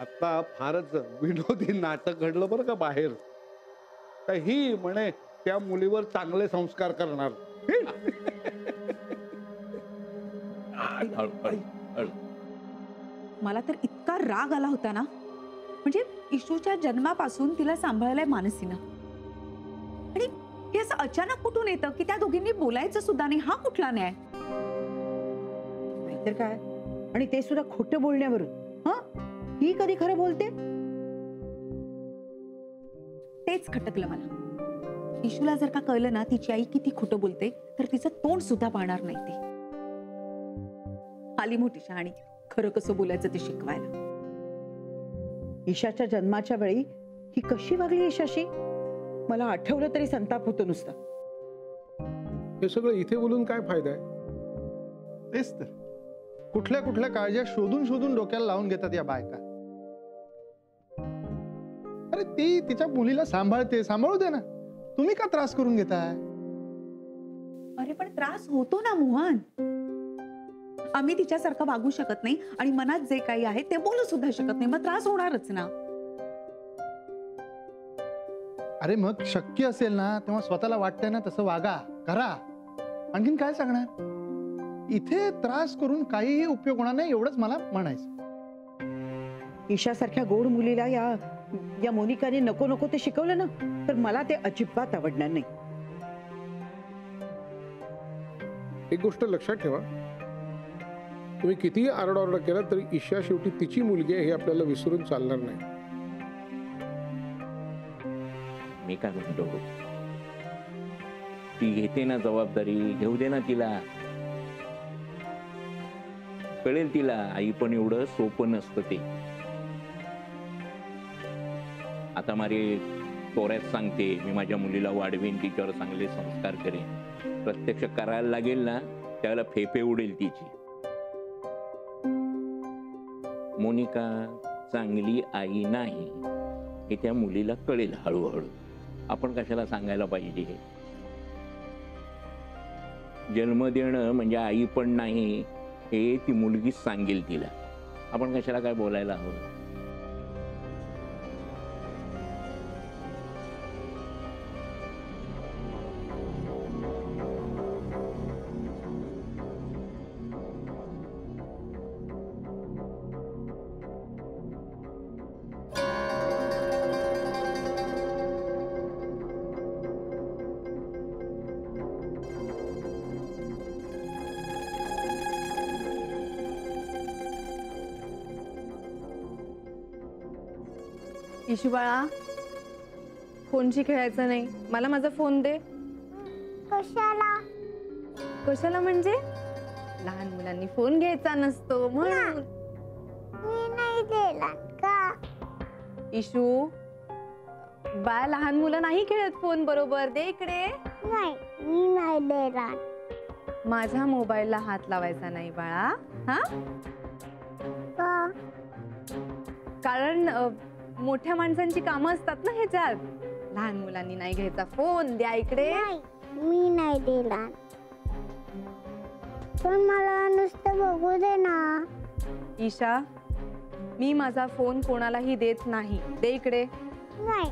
आता फारच विनोदी नाटक घडलं बरं का बाहेर. तर ही म्हणे त्या मुलीवर चांगले संस्कार करणार. मला तर इतका राग आला होता ना, म्हणजे इशूच्या जन्मापासून तिला सांभाळलंय मानसीनं, आणि हे असं अचानक कुठून येतं की त्या दोघींनी बोलायचं सुद्धा नाही. हा कुठला न्याय? नाहीतर काय, आणि ते सुद्धा खोटं बोलण्यावरून. हा, ही कधी खरं बोलते? तेच खटकलं मला. इशूला जर का कळलं ना तिची आई किती खोटं बोलते, तर तिचं तोंड सुद्धा पाहणार नाही ती. आली मोठी शहाणी खरं कसं बोलायचं ते शिकवायला. ईशाच्या जन्माच्या वेळी ही कशी वागली ईशाशी, मला आठवलं तरी संताप होतो नुसता. हे सगळं इथे बोलून काय फायदा आहे? तेच तर, कुठल्या कुठल्या काळज्या शोधून शोधून डोक्याला लावून घेतात या बायका. अरे ती तिच्या मुलीला सांभाळते, सांभाळू दे ना, तुम्ही का त्रास करून घेताय? अरे पण त्रास होतो ना मोहन. आम्ही तिच्यासारखं वागू शकत नाही आणि मनात जे काही आहे ते बोलू सुद्धा शकत नाही, मग त्रास होणारच ना. अरे मग शक्य असेल ना तेव्हा स्वतःला वाटतंय ना तसं वागा, करा. आणखीन काय सांगणार? इथे त्रास करून काहीही उपयोग होणार नाही, एवढंच मला म्हणायचं. ईशासारख्या गोड मुलीला या मोनिकाने नको नको ते शिकवलं ना, तर मला ते अजिबात आवडणार नाही. एक गोष्ट लक्षात ठेवा, तुम्ही कितीही आरडाओरडा केला तरी ईशा शेवटी तिची मुलगी आहे हे आपल्याला विसरून चालणार नाही. मी काय म्हणतो, ती घेते ना जबाबदारी, घेऊ दे ना तिला. कळेल तिला आई पण एवढं सोपं नसतं ते. आता मारी तोऱ्यात सांगते मी माझ्या मुलीला वाढवीन, तिच्यावर चांगले संस्कार करेन. प्रत्यक्ष करायला लागेल ना त्याला फेफे उडेल तिची. मोनिका चांगली आई नाही हे त्या मुलीला कळेल हळूहळू. आपण कशाला सांगायला पाहिजे? जन्म देणं म्हणजे आई पण नाही हे ती मुलगीच सांगेल तिला. आपण कशाला काय बोलायला हवं? इशू बाळा, फोनशी खेळायचं नाही, मला माझा फोन दे. कशाला? कशाला म्हणजे लहान मुलांनी फोन घ्यायचा नसतो म्हणून. मी नाही दिला का? इशू बाळा, लहान मुलं नाही खेळत फोन बरोबर. दे इकडे. नाही, मी नाही दिला. माझ्या मोबाईलला हात लावायचा नाही बाळा. हा, का? कारण मोठ्या माणसांची कामं असतात ना ह्याच्यात. लहान मुलांनी नाही घ्यायचा फोन. द्या इकडे. नाही, मी नाही दिला. पण मला नुसतं बघू दे ना. ईशा, मी माझा फोन कोणालाही देत नाही. दे इकडे. नाही.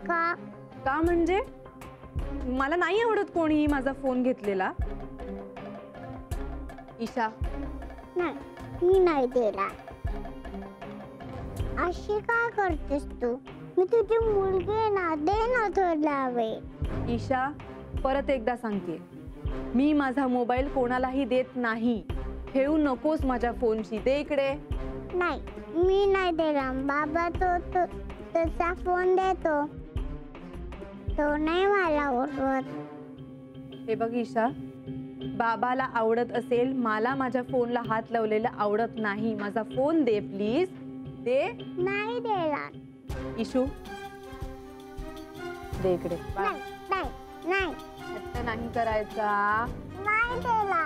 का? का म्हणजे मला नाही आवडत कोणीही माझा फोन घेतलेला. ईशा, नाही, मी नाही दिला. अशी काय करतेस तू? मी तुझी मुलगी आहे ना, दे ना थोडा वेळ. ईशा, परत एकदा सांगते, मी माझा मोबाईल कोणालाही देत नाही. खेळू नकोस माझ्या फोनशी. दे इकडे. नाही, मी नाही दिला. बाबा त्याचा फोन देतो. तो नाही मला आवडत. हे बघ ईशा, बाबाला आवडत असेल, मला माझ्या फोनला हात लावलेला आवडत नाही. माझा फोन दे प्लीज. दे. नाही दिला. इशू, दे इकडे. नाही, नाही, नाही. हट्ट नाही करायचा. नाही दिला.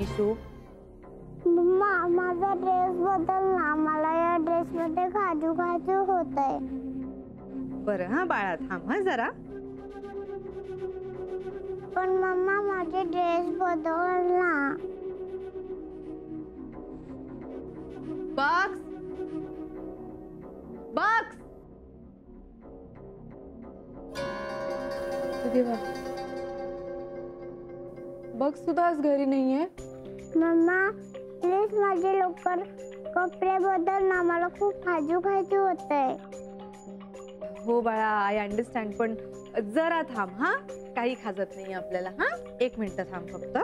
इशू, मम्मा, माझा ड्रेस बदल ना. मला या ड्रेस मध्ये खाजू खाजू होतंय. बरं हा बाळा, थांब हा जरा. पण मम्मा, माझे ड्रेस बदल ना. बक्स देवा, बक्स सुद्धा आज घरी नाहीये. मम्मा प्लीज माझे लवकर कपडे बदल ना, मला खूप खाजू खायचे होतंय. हो बाळा, आय अंडरस्टँड, पण जरा थांब हा. काही खाजत नाही आपल्याला. हा 1 मिनिट थांब फक्त.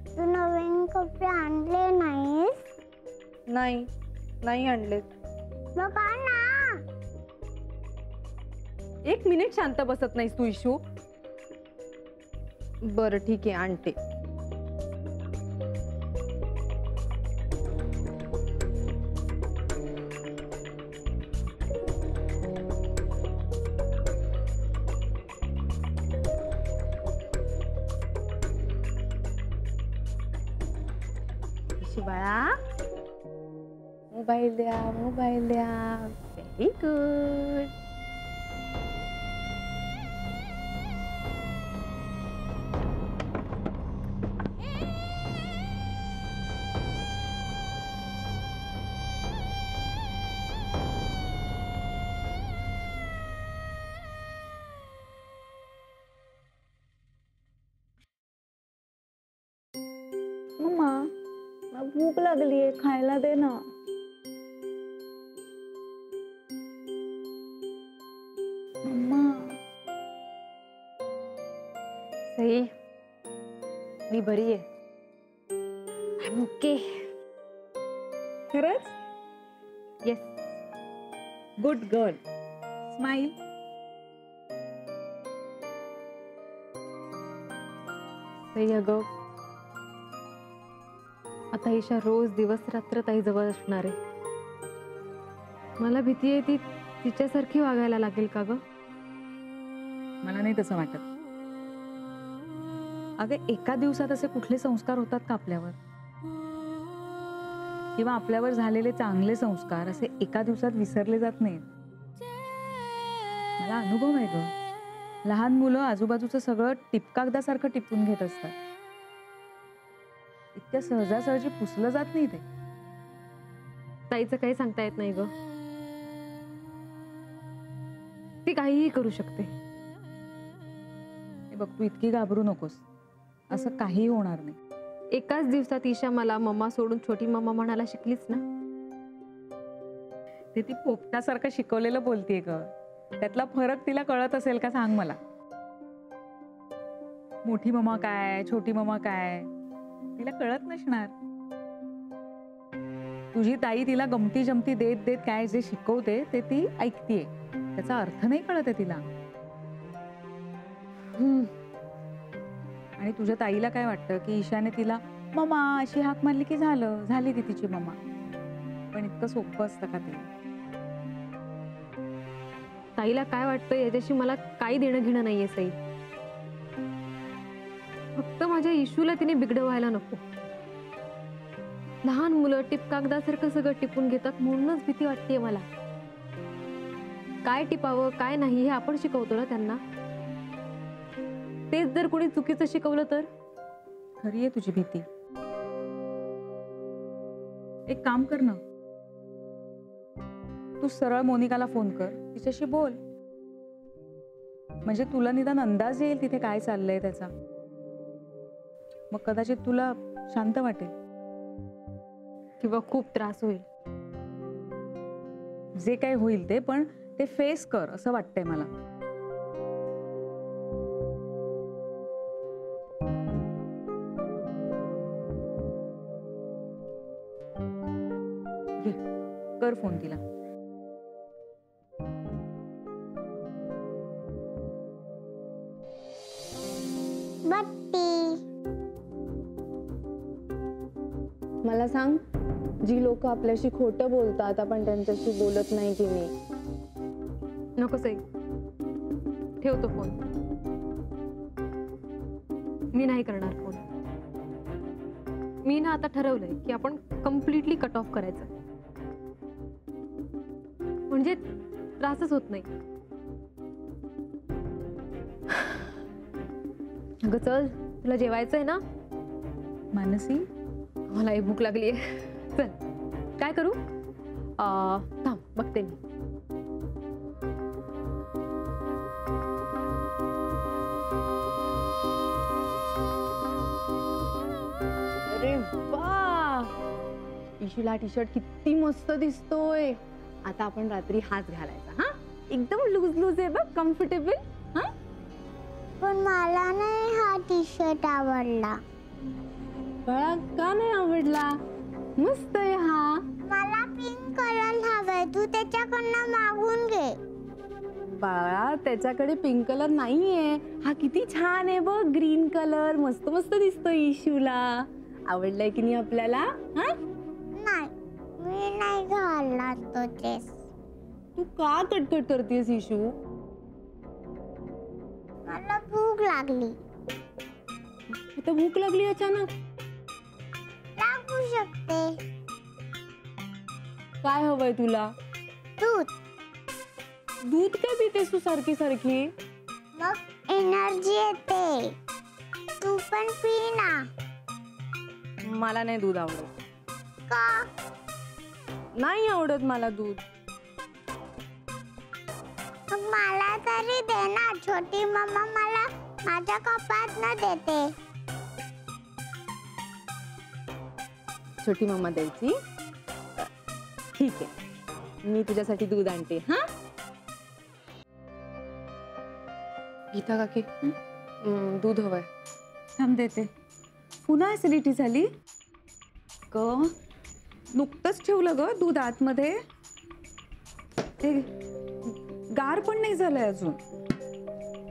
तू नवीन कपडे आणले नाहीस? नाही आणलेत. मग आण ना. 1 मिनिट शांत बसत नाहीस तू इशू. बरं ठीक आहे, आणते. बाळा, मोबाईल द्या, मोबाईल द्या. Very good. मम्मा, मला भूक लागलीये, खायला दे ना. मम्मा. सई, मी बरी आहे. I am okay. खरंच? Yes. Good girl. Smile. Sai अगं, आता ईशा रोज दिवस रात्र ताई जवळ असणार आहे. मला भीती आहे ती तिच्यासारखी वागायला लागेल का ग? मला नाही तसं वाटत. अगं, एका दिवसात असे कुठले संस्कार होतात का आपल्यावर? किंवा आपल्यावर झालेले चांगले संस्कार असे एका दिवसात विसरले जात नाहीत. मला अनुभव आहे ग. लहान मुलं आजूबाजूचं सगळं टिपकागदासारखं टिपून घेत असतात. इतक्या सहजासहजी पुसलं जात नाही ते. ताईचं काही सांगता येत नाही ग. ती काहीही करू शकते. हे बघ, तू इतकी घाबरू नकोस. असं काही होणार नाही. एकाच दिवसात ईशा मला मम्मा सोडून छोटी मम्मा म्हणायला शिकलीच ना. ते ती पोपटासारखं शिकवलेलं बोलतीये ग. त्यातला फरक तिला कळत असेल का सांग मला. मोठी मम्मा काय, छोटी मम्मा काय, तिला कळत नसणार. तुझी ताई तिला गमती जमती देत देत काय जे शिकवते ते ती ऐकतीये. त्याचा अर्थ नाही कळत आहे तिला. आणि तुझ्या ताईला काय वाटतं की ईशाने तिला मम्मा अशी हाक मारली की झाली ती तिची मम्मा. पण इतकं सोपं असतं का ते? ताईला काय वाटतं याच्याशी मला काही देणं घेणं नाहीये सई. फक्त माझ्या इशूला तिने बिघडवायला नको. लहान मुलं टिपकागदासारखं सगळं टिपून घेतात म्हणूनच भीती वाटतेय मला. काय टिपावं काय नाही हे आपण शिकवतो ना त्यांना. तेच जर कोणी चुकीचं शिकवलं तर? खरी आहे तुझी भीती. एक काम कर ना, तू सरळ मोनिकाला फोन कर, तिच्याशी बोल. म्हणजे तुला निदान अंदाज येईल तिथे काय चाललंय त्याचा. मग कदाचित तुला शांत वाटेल. किंवा खूप त्रास होईल. जे काही होईल ते, पण ते फेस कर असं वाटतंय मला. घे, कर फोन तिला. बट्टी. मला सांग, जी लोक आपल्याशी खोटं बोलतात आपण त्यांच्याशी बोलत नाही की नाही? नको सई, ठेवतो फोन. मी नाही करणार फोन. मी ना आता ठरवलंय की आपण कम्प्लिटली कट ऑफ करायचं. म्हणजे त्रासच होत नाही. अगं चल, तुला जेवायचंय ना? मानसी, मलाही भूक लागली आहे. चल. काय करू? थांब बघते मी. अरे वा, इशूला टी शर्ट किती मस्त दिसतोय. आता आपण रात्री हाच घालायचा. हा, एकदम लूज लूज आहे बघ, कम्फर्टेबल. हा, पण मला नाही हा टी शर्ट आवडला. बाळा का नाही आवडला? मस्त आहे हा. मला पिंक कलर हवाय, तू त्याच्याकडनं मागून घे. बाळा त्याच्याकडे पिंक कलर नाहीये. हा किती छान आहे बघ, ग्रीन कलर. मस्त मस्त दिसतोय इशूला. आवडलाय की नाही आपल्याला? हा, नाही, मी नाही घालणार तो ड्रेस. तू का कटकट करतेस इशू? मला भूक लागली. आता भूक लागली अचानक? लागू शकते. काय हवंय तुला? दूध. दूध काय पितेस तू सारखी सारखी? मग एनर्जी येते. तू पण पी ना. मला नाही दूध आवडत. का? नाही आवडत मला दूध. मग मला तरी दे ना. छोटी मम्मा मला माझ्या कपात न देते. छोटी मम्मा द्यायची? ठीक आहे, मी तुझ्यासाठी दूध आणते. हा, गीता काकी, दूध हवंय. थांब देते. पुन्हा ऍसिडिटी झाली ग? नुकतंच ठेवलं ग दूध आतमध्ये. ते गार पण नाही झालंय अजून.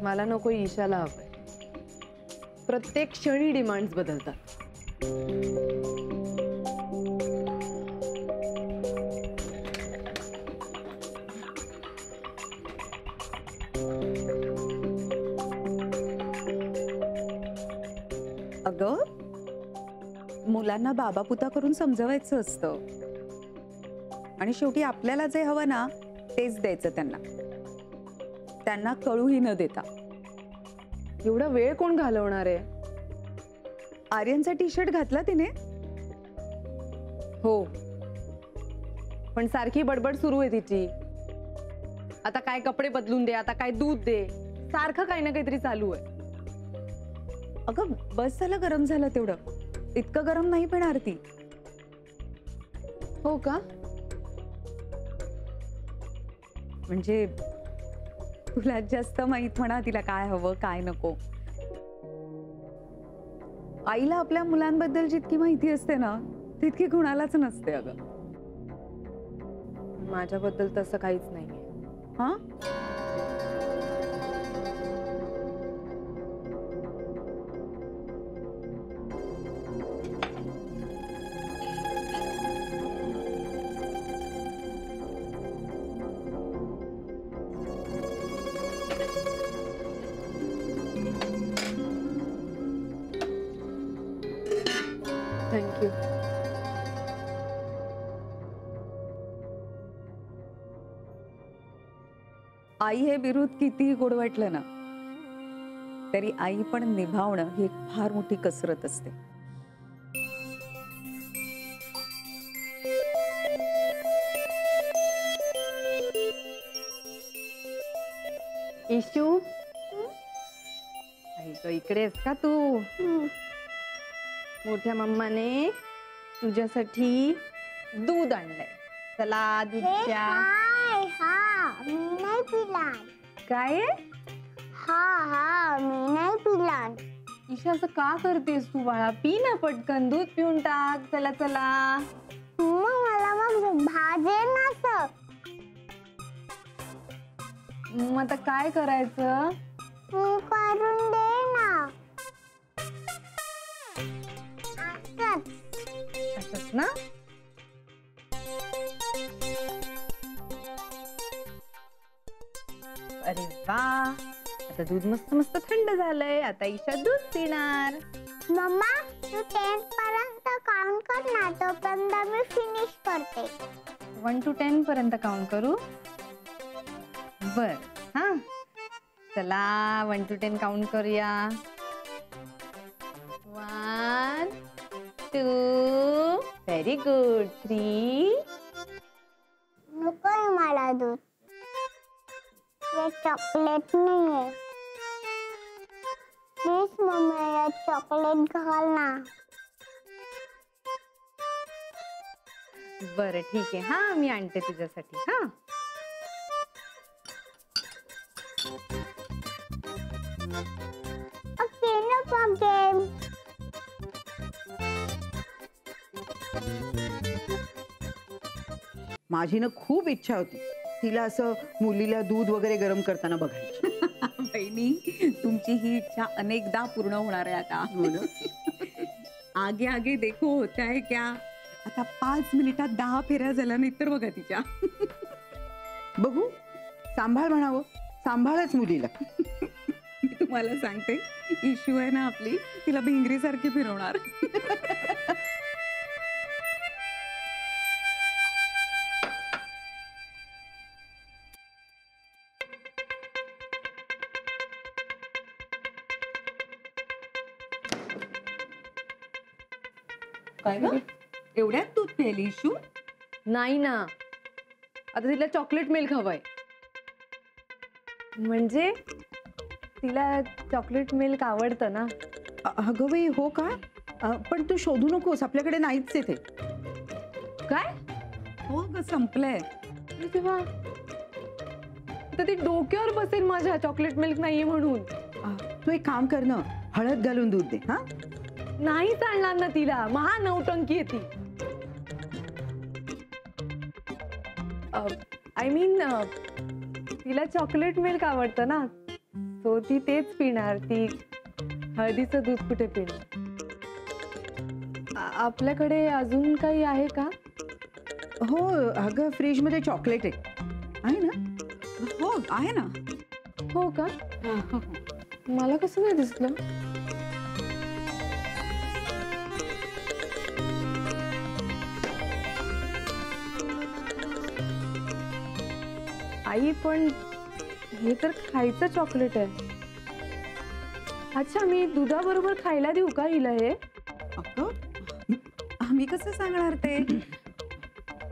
मला नको, ईशाला हवंय. प्रत्येक क्षणी डिमांड्स बदलतात. अगं, मुलांना बाबा पुता करून समजवायचं असतं. आणि शेवटी आपल्याला जे हवं ना तेच द्यायचं त्यांना. त्यांना कळूही न देता. एवढा वेळ कोण घालवणार आहे? आर्यनचा टी शर्ट घातला तिने. हो, पण सारखी बडबड सुरू आहे तिची. आता काय कपडे बदलून दे, आता काय दूध दे, सारखं काही ना काहीतरी चालू आहे. अगं बस झालं, गरम झालं तेवढं. इतकं गरम नाही पिणार ती. हो का? म्हणजे तुला जास्त माहित म्हणा तिला काय हवं काय नको. आईला आपल्या मुलांबद्दल जितकी माहिती असते ना तितकी कुणालाच नसते अगं. माझ्याबद्दल तसं काहीच नाहीये. हा, थँक्यू. आई हे विरुद्ध कितीही गोड वाटलं ना तरी आई पण निभावणं ही एक फार मोठी कसरत असते. इशू, इकडे आहेस का तू? मोठ्या मम्माने तुझ्यासाठी दूध आणलंय. चला दूध प्या. हा, मी नाही पिला. काय? हा, मी नाही पिला. ईशा असं का करतेस तू बाळा? पी ना पटकन, दूध पिऊन टाक. चला चला. मग मला मग भाजेल ना असं. मग आता काय करायचं? तू करून दे ना. असंच ना? अरे वा, आता दूध मस्त मस्त थंड झालंय. आता ईशा दूध पिणार. मम्मा, तू 10 पर्यंत काउंट कर ना, तोपर्यंत मी फिनिश करते. 1 to 10 पर्यंत काउंट करू. बर, हा, चला 1 to 10 काउंट करूया. 1 2 व्हेरी गुड. 3. नकोय मला दूध. हे चॉकलेट नाहीये. प्लीज मम्मी या चॉकलेट घाल ना. बरं ठीक आहे हा, मी आणते तुझ्यासाठी. हा ओके नो प्रॉब्लेम. माझी ना खूप इच्छा होती तिला असं मुलीला दूध वगैरे गरम करताना बघायची. बहिणी, तुमची ही इच्छा अनेकदा पूर्ण होणार आहे आता. हो ना? आगे आगे देखो होता है क्या. आता 5 मिनिटात 10 फेऱ्या झाल्या नाही तर बघा तिच्या. बघू, सांभाळ म्हणावं, सांभाळच मुलीला. मी तुम्हाला सांगते, इशू आहे ना आपली, तिला भिंगरीसारखी फिरवणार. काय ग, एवढ्यात दूध प्यायली इशू? नाही ना, आता तिला चॉकलेट मिल्क हवंय. म्हणजे तिला चॉकलेट मिल्क आवडतं ना. अगं बाई, हो का? पण तू शोधू नकोस, आपल्याकडे नाहीच आहे ते. काय? हो ग, संपलंय. तेव्हा तर ती डोक्यावर बसेल माझ्या चॉकलेट मिल्क नाहीये म्हणून. तू एक काम कर ना, हळद घालून दूध दे. हा, नाही चालणार ना तिला, महा नौटंकी आहे ती. आय मीन तिला चॉकलेट मिल्क आवडतं ना, सो ती तेच पिणार. ती हळदीचं दूध कुठे पिणार. आपल्याकडे अजून काही आहे का? हो अगं, फ्रीज मध्ये चॉकलेट आहे ना. हो आहे ना. हो का? मला कसं नाही दिसलं. आई, पण हे तर खायचं चॉकलेट आहे. अच्छा, मी दुधाबरोबर खायला देऊ का हिला हे? अगं, आम्ही कसं सांगणार ते?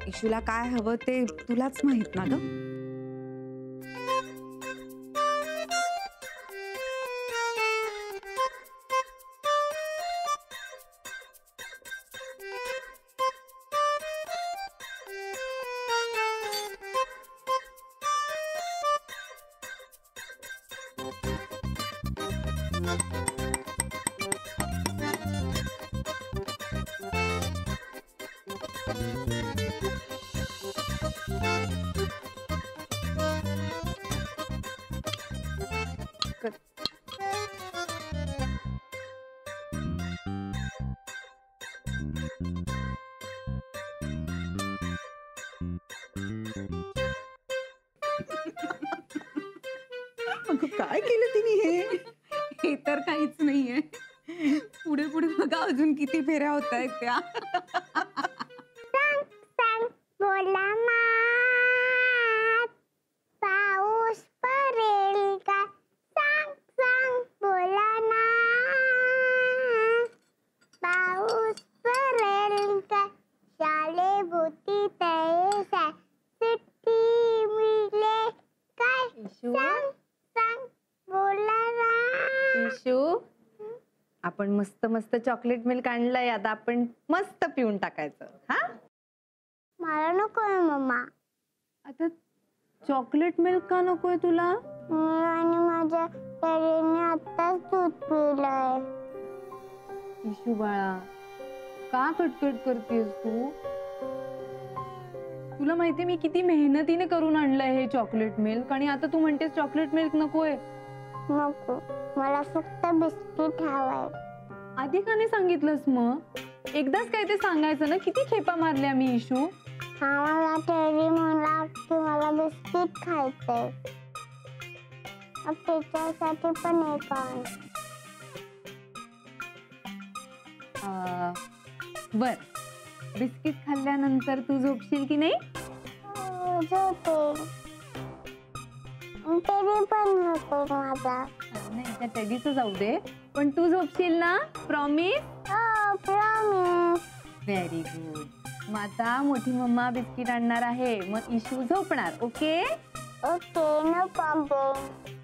इशूला काय हवं ते तुलाच माहित ना ग. अगं, काय केलं तिने हे? हे तर काहीच नाहीये. पुढे पुढे बघा अजून किती फेऱ्या होत आहेत त्या. सांग सांग बोला मात. पाऊस पडेल का? सांग सांग बोला ना. पाऊस पडेल का? शाळेभोवती तळेसा सुट्टी मिळेल काय? इशू, सांग सांग बोला ना. इशू, आपण मस्त मस्त चॉकलेट मिल्क आणलंय, आता आपण मस्त पिऊन टाकायचं. हा, मला नकोय मम्मा. आता चॉकलेट मिल्क का नकोय तुला? मी आणि माझ्या डॅडीने आत्ताच दूध पिलंय. इशू बाळा, का कटकट करतेस तू? तुला माहितीये मी किती मेहनतीने करून आणलंय हे चॉकलेट मिल्क, आणि आता तू म्हणतेस चॉकलेट मिल्क नकोय. नको, मला फक्त बिस्किट हवंय. आधी का नाही सांगितलंस मग? एकदाच काय ते सांगायचं ना. किती खेपा मारल्या मी इशू. मला डॅडी म्हणला की मला बिस्किट खायचंय. त्याच्यासाठी पण एक आण. बर, बिस्किट खाल्ल्यानंतर तू झोपशील की नाही? झोपेल. तरी पण झोपेल माझा. नाही, त्या टेडीचं जाऊ दे, पण तू झोपशील ना? प्रॉमिस? हो, प्रॉमिस. Very good. मग आता मोठी मम्मा बिस्किट आणणार आहे, मग इशू झोपणार. ओके. Okay, no problem.